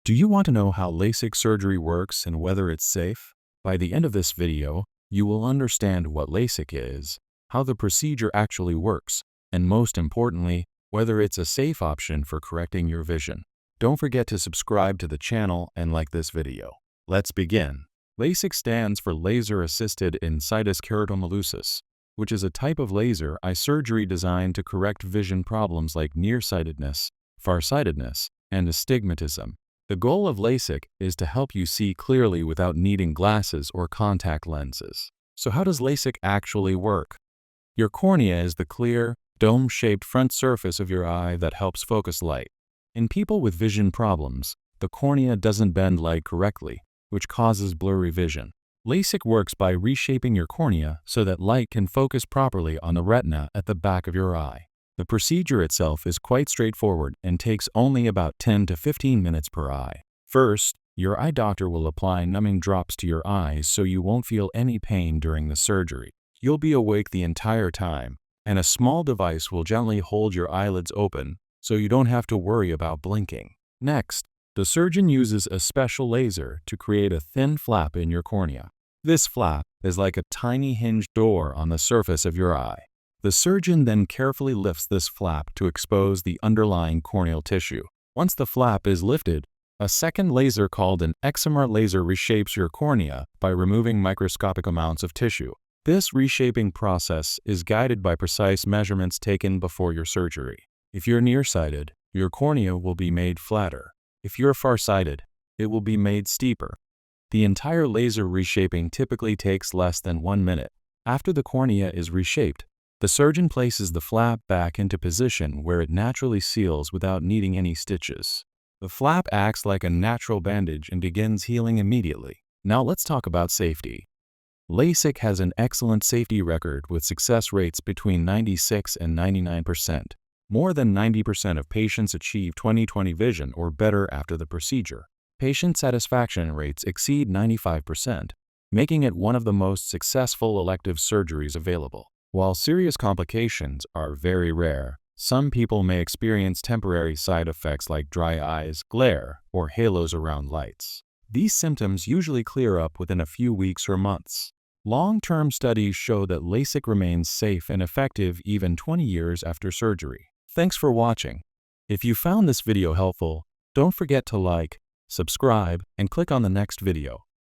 Do you want to know how LASIK surgery works and whether it's safe? By the end of this video, you will understand what LASIK is, how the procedure actually works, and most importantly, whether it's a safe option for correcting your vision. Don't forget to subscribe to the channel and like this video. Let's begin. LASIK stands for Laser-Assisted Insitus Keratomileusis, which is a type of laser eye surgery designed to correct vision problems like nearsightedness, farsightedness, and astigmatism. The goal of LASIK is to help you see clearly without needing glasses or contact lenses. So how does LASIK actually work? Your cornea is the clear, dome-shaped front surface of your eye that helps focus light. In people with vision problems, the cornea doesn't bend light correctly, which causes blurry vision. LASIK works by reshaping your cornea so that light can focus properly on the retina at the back of your eye. The procedure itself is quite straightforward and takes only about 10 to 15 minutes per eye. First, your eye doctor will apply numbing drops to your eyes so you won't feel any pain during the surgery. You'll be awake the entire time, and a small device will gently hold your eyelids open so you don't have to worry about blinking. Next, the surgeon uses a special laser to create a thin flap in your cornea. This flap is like a tiny hinged door on the surface of your eye. The surgeon then carefully lifts this flap to expose the underlying corneal tissue. Once the flap is lifted, a second laser called an excimer laser reshapes your cornea by removing microscopic amounts of tissue. This reshaping process is guided by precise measurements taken before your surgery. If you're nearsighted, your cornea will be made flatter. If you're farsighted, it will be made steeper. The entire laser reshaping typically takes less than 1 minute. After the cornea is reshaped, the surgeon places the flap back into position where it naturally seals without needing any stitches. The flap acts like a natural bandage and begins healing immediately. Now let's talk about safety. LASIK has an excellent safety record with success rates between 96 and 99%. More than 90% of patients achieve 20/20 vision or better after the procedure. Patient satisfaction rates exceed 95%, making it one of the most successful elective surgeries available. While serious complications are very rare, some people may experience temporary side effects like dry eyes, glare, or halos around lights. These symptoms usually clear up within a few weeks or months. Long-term studies show that LASIK remains safe and effective even 20 years after surgery. Thanks for watching. If you found this video helpful, don't forget to like, subscribe, and click on the next video.